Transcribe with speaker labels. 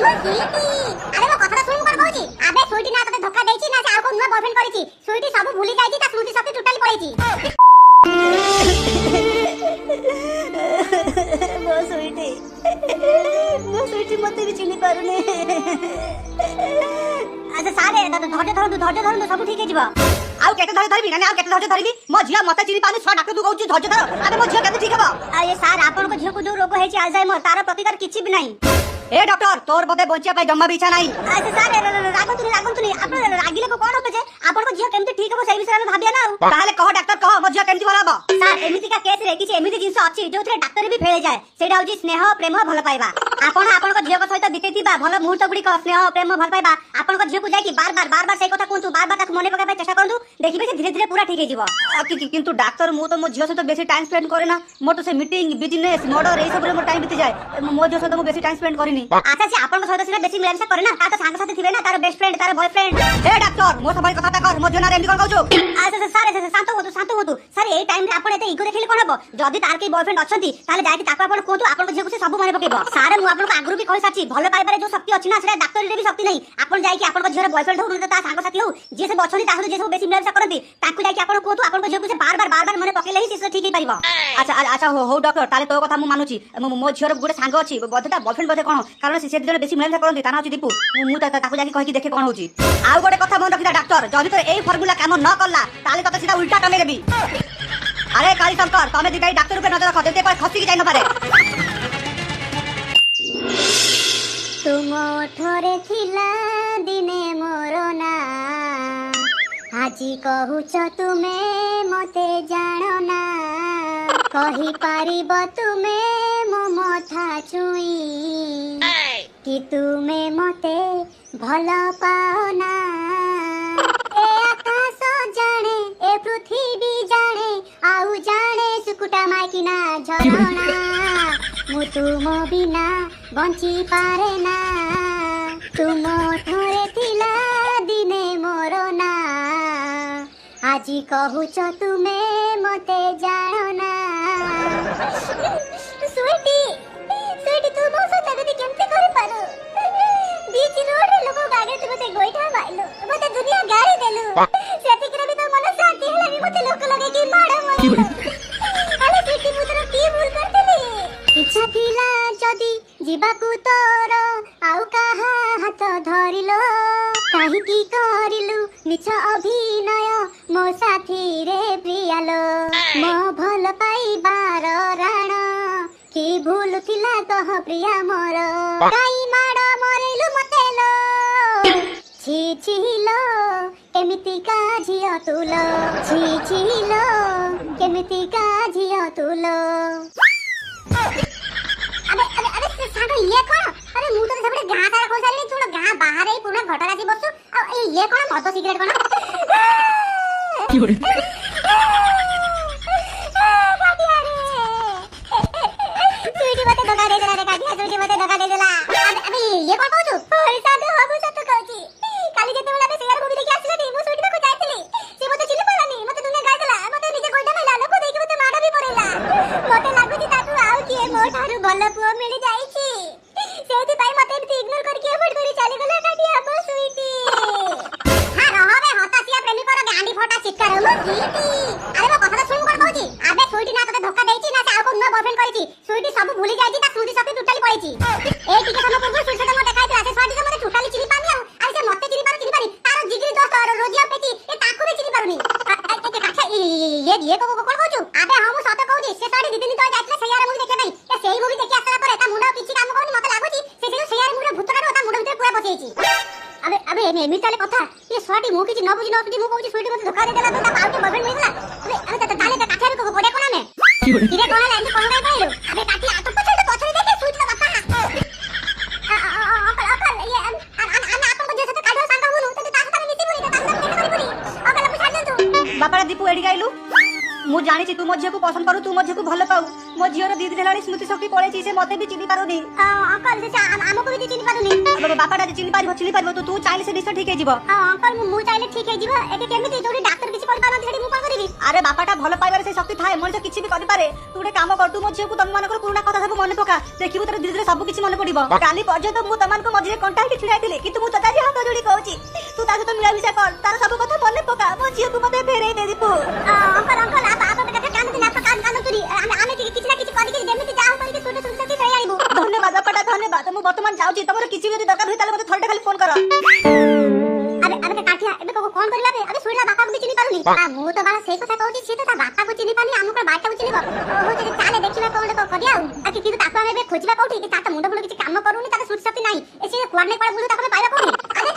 Speaker 1: আরে মো কথাটা শুন কোন কইছি আবে সুইটি না তোকে ধোকা দেইছি না সে আর কোন নয়া বয়ফ্রেন্ড করেছি সুইটি সব ভুলি যাইছি তা স্মৃতি শক্তি টোটালি পড়েছি
Speaker 2: ମୋ ସୁଇଟି ମତେ ବି ଚିହ୍ନି ପାରୁନି।
Speaker 1: আচ্ছা সারে ধৈর্য ধরন্তু সব ঠিক হয়ে যাব
Speaker 2: ଆଉ କେତେ ଧୈର୍ଯ୍ୟ ଧରିବି ନା ଆଉ କେତେ ଧୈର୍ଯ୍ୟ ଧରିବି ମୋ ଝିଅ ମତେ ଚିହ୍ନି ପାରୁନି ଛୁଆ ଡାକ୍ତର ତୁ କହୁଛୁ ଧୈର୍ଯ୍ୟ ଧର ଆରେ ମୋ ଝିଅ କେମିତି ଠିକ ହବ
Speaker 1: আরে স্যার আপনার ঝিওকু যে রোগ হয়েছে আলজাইমার তার প্রতিকার কিছু বি নাই
Speaker 2: ଏ ଡକ୍ଟର ତୋର ବୋଧେ ବଞ୍ଚିବା ପାଇଁ ଜମା ବି ଇଚ୍ଛା ନାହିଁ
Speaker 1: আচ্ছা স্যার রাগନ୍ତୁনি ଆପଣ রাগিলে কোন হবে যে আপনার ঝিও কেমতি ঠিক হবে সেই বিষয়ে আমি ভাবিয়া না
Speaker 2: ତାହେଲେ କହ ଡାକ୍ତର କହ ମୋ ଝିଅ କେମିତି ଭଲ ହବ
Speaker 1: স্যার এমিতিকা কেস রে কিছু এমিতি জিনিস আছে যোথরে ডাক্তার भी ফেলে যায় সেটা হচ্ছে স্নেহ প্রেম ভাল পাইবা আপন আপনক ঝিওক সহিত বিতেইতিবা ভাল মুহূর্ত গুড়ি স্নেহ প্রেম ভাল পাইবা আপনক ঝিওকু যাই কি বার বার সেই কথা কোনতু বার তাকে মনে পকাইবা চেষ্টা করন্তু দেখিবে যে ধীরে ধীরে পুরা ঠিক হয়ে যাব
Speaker 2: কিন্তু ডাক্তার ମୁଁ ତ ମୋ ଝିଅ ସହିତ ବେଶୀ ଟାଇମ୍ ସ୍ପେଣ୍ଡ କରେ ନା ମୋର ତ ସେ ମିଟିଂ ବିଜନେସ୍ ମର୍ଡର এই ସବୁରେ ମୋର ଟାଇମ୍ ବିତିଯାଏ ମୋ ଝିଅ ସହିତ ମୁଁ ବେଶୀ ଟାଇମ୍ ସ୍ପେଣ୍ଡ କରିନି
Speaker 1: আচ্ছা সে আপনক সহিত সেটা বেশি মিলামিশা করে না তার তো সাঙ্গ সাথী থিবে না তার বেস্ট ফ্রেন্ড তার বয়ফ্রেন্ড
Speaker 2: ଏ ଡାକ୍ତର ମୋ ସବାই କଥାଟା କର ମୋ ଝିଅ ନାରେ ଏମିତି କଣ କହୁଛୁ
Speaker 1: আচ্ছা স্যার শান্ত হতু স্যার এই টাইম রে আপন এতে ইগো দেখিলে কোন হবো যদি তার কি বয়ফ্রেন্ড অছন্তি তাহলে যাইকি তাকু আপন কোতু আপন ঝিওকু সে সব মনে পকেইবো স্যার মু আপনক আগুরু भी কই সাচি ভাল পাইবারে जो শক্তি আছে না সেটা ডাক্তার রে भी শক্তি নাই আপন যাইকি আপন ঝিওর বয়ফ্রেন্ড হউ না তা সাঙ্গ সাথী হউ যে সে বছরি তাহলে যে সব বেশি মিলামিশা করନ୍ତି তাকু যাইকি আপন কোতু আপন ঝিওকু সে বার বার মনে পকেইলে হি সে ঠিক হই পারিবো
Speaker 2: আচ্ছা আচ্ছা হଉ ଡକ୍ଟର ତାହେଲେ ତୋ କଥା ମୁଁ ମାନୁଛି ମୋ ଝିଅର ଗୋଟେ ସାଙ୍ଗ ଅଛି ବୋଧେ ତା ବୟଫ୍ରେଣ୍ଡ ବୋଧେ କଣ କାରଣ ସେ ଦିନ ବେଶୀ ମିଳାମିଶା କରନ୍ତି ତା ନାଁ ଅଛି ଦୀପୁ ମୁଁ ତାକୁ ଯାଇକି କହିକି ଦେଖେ କଣ ହଉଛି ଆଉ ଗୋଟେ କଥା ମନେ ରଖିଥା ଡାକ୍ତର ଯଦି ତୋର ଏଇ ଫର୍ମୁଲା କାମ ନ କଲା ତାହେଲେ ତତେ ସିଧା ଉଲ୍ଟା ଟମେଇ ଦେବି আরে কালী শঙ্কর তুমি দিগাই ডাক্তার উপরে নজর রাখো যেতে পারে খসিকি যাই না পারে
Speaker 1: তুম ঠরে থিলা দিনে মোর না আজি কহুছ তুমে মতে জানো না কহি পারিব তুমে মো মথা ছুই কি তুমে মতে ভাল পাও না এ আকাশ জানে এ পৃথিবী জানে আউ জানে সুকুটা মাইকিনা ঝরনা মু তুম বিনা বঞ্চি পারে না তুম ঠরে থিলা দিনে মোর না আজি কহুছ তুমে মতে জানো না সুইটি তু মো সହିତ যদি কেমতে করে পারো बीच रोड रे लोग गाड़ी से मते गोइठा माइलो मते दुनिया गाड़ी देलु सेतिकरे भी तो मन शांति हला भी मते लोक लगे कि माड़ा मरी अरे सीटी मुतर की भूल करतेली इच्छा थिला जदी जीवाकू तोर आउ कहा हाथ धरिलो काहे की करिलु मिछ अभिनय मो साथी रे प्रियालो मो भल पाइबार राण की भूल थिला कह प्रिया मोर काई माड़ मरेलु मते लो छी छी लो केमिति का झियो तुलो छी छी लो केमिति का झियो तुलो अबे साडो ये कोन अरे मु तो सबडे गां सारा खोल सारी तू गां बाहर ही पूरा घटरा सी बसु आ ये कोन मद सिगरेट कोन की होरे सुईटी मते धोखा दे देला रे काटिया सुईटी मते धोखा दे देला अबे ये कोन कहू पैसा दे हबु सत कहूची काली जेते बेला शेयर मूवी देखि आसलेनी मु सुईटी को जाइतली से मते चिली पलानी मते दुनिया गाय देला मते निजे गोइठा मैला लोक देखि मते माडा भी परेला मते लागुची ताकू आउ किए मो ठारू भल पुओ मिली जाईची सेति पाई मते एमती इग्नोर करके एफर्ट करी चली गला काटिया मो सुईटी हां रहबे हतासिया प्रेमी पर गांडी फोटा चित्कार मो सुईटी अरे मो कथा सुन कोन कहूची आबे सुईटी ना तते धोखा देईची ना से आउ को नया बॉयफ्रेंड करिची सुईटी सब भूली जाईची ता स्मृति शक्ति टोटली पळीची ए टिके समय पूर्व सुईटी तो मते देखाइतला से स्वादी मते टोटली चिनी पानी आ अरे से मते चिनी पारी तार जिगरी दोस्त और रोजिया पेटी ए ताकू भी चिनी पारुनी काछा ये को कोन कहूचु आबे हम सत कहूची से साडी दिदिनी तो जाइतला सेयार मूवी देखे भाई ए सेही मूवी देखि आसला पर ता मुंडा किछि काम करनी मते लागुची से से सेयार मूवी भूतटा ता मुंडा भीतर पूरा बसेइची अबे एमिताले कथा ये स्वाडी मु किछि न बुझी मु कहूची सुईटी मते धोखा दे देला तो ता पाउके बॉयफ्रेंड मिलला अबे ताले ता काठेर को पडे कोना में किरे कोना लाइन कोन गाय पाइलो अबे काठी आ तो पछरे देखे सुईटी ला बापा अकल ये अन आपन को जैसे काढो सांगा हुनु तो ता हाथ में मिसी पुरी ता देखा करी अबे ला पुछा दे तू
Speaker 2: ବାପାରେ ଦୀପୁ ଏଡି ଗାଇଲୁ ମୁଁ ଜାଣିଛି ତୁ ମୋ ଝିଅକୁ ପସନ୍ଦ କରୁ ତୁ ମୋ ଝିଅକୁ ଭଲ ପାଉ ମୋ ଝିଅର 2 ଦିନ ହେଲାଣି ସ୍ମୃତି ଶକ୍ତି ପଳେଇଛି ସେ ମତେ ବି ଚିହ୍ନି ପାରୁନି
Speaker 1: ଅଙ୍କଲ ସେ ଆମକୁ ବି ଚିହ୍ନି ପାରୁନି
Speaker 2: ବାପାଟା ଚିହ୍ନି ପାରିବ ତୁ ଚାହିଁଲେ ସେ ନିଶ୍ଚୟ ଠିକ ହେଇଯିବ
Speaker 1: ଅଙ୍କଲ ମୁଁ ଚାହିଁଲେ ଠିକ ହେଇଯିବ ଏଠି କେମିତି ଯୋଉଠି ଡାକ୍ତର କିଛି କରିପାରନ୍ତି ସେଠି ମୁଁ କଣ କରିବି
Speaker 2: ଆରେ ବାପାଟା ଭଲ ପାଇବାରେ ସେ ଶକ୍ତି ଥାଏ ମଣିଷ କିଛି ବି କରିପାରେ ତୁ ଗୋଟେ କାମ କର ତୁ ମୋ ଝିଅକୁ ତମମାନଙ୍କର ପୁରୁଣା କଥା ସବୁ ମନେ ପକା ଦେଖିବୁ ତାର ଧୀରେ ଧୀରେ ସବୁ କିଛି ମନେ ପଡିବ କାଲି ପର୍ଯ୍ୟନ୍ତ ମୁଁ ତମମାନଙ୍କ ମଝିରେ କଣ୍ଟା ହେଇକି ଛିଡା ହେଇଥିଲି କିନ୍ତୁ ମୁଁ ତୋତେ ଆଜି ହାତ ଯୋଡି କହୁଛି ତୁ ତା ସହିତ ମିଳାମିଶା କର ତାର ସବୁ କଥା ମନେ ପକା ମୋ ଝିଅକୁ ମତେ ଫେରେଇ ଦେ ଦୀପୁ
Speaker 1: ଅଙ୍କଲ ଆପଣ କଥା କାନ୍ଦୁନି ଆପଣ କାନ୍ଦନ୍ତୁନି ଆମେ କିଛି ନା କିଛି କରିକି ଯେମିତି ଯାହା କରିକି ସୁଟ ସୁଟ ଫେରି ଆଣିବୁ
Speaker 2: ଧନ୍ୟବାଦ ବାପାଟା ଧନ୍ୟବାଦ ମୁଁ ବର୍ତ୍ତମାନ ଯାଉଛି ତମର କିଛି ଯଦି ଦରକାର ହୁଏ ତାହେଲେ ମତେ ଥରଟେ ଖାଲି ଫୋନ କର
Speaker 1: আবে কাঠিয়া এবে কোন করিবা বে আবে শুইলা বাপাকে भी চিনি পারুনি মু তো বালা সেই কথা কହୁছি সে তো তা বাপাকে চিনি পারনি আমুক বাটাকে চিনিব হচ্ছে চালে দেখিবা কোন করিয়া আর কিন্তু তাকে আমি খোঁজিবা কোठी তার মুন্ড ফুল কিছু কাম করুনি তার সুট শক্তি নাই এসে কুয়ার নাই পাড়া বুঝু তাকে পাইবা কোठी আরে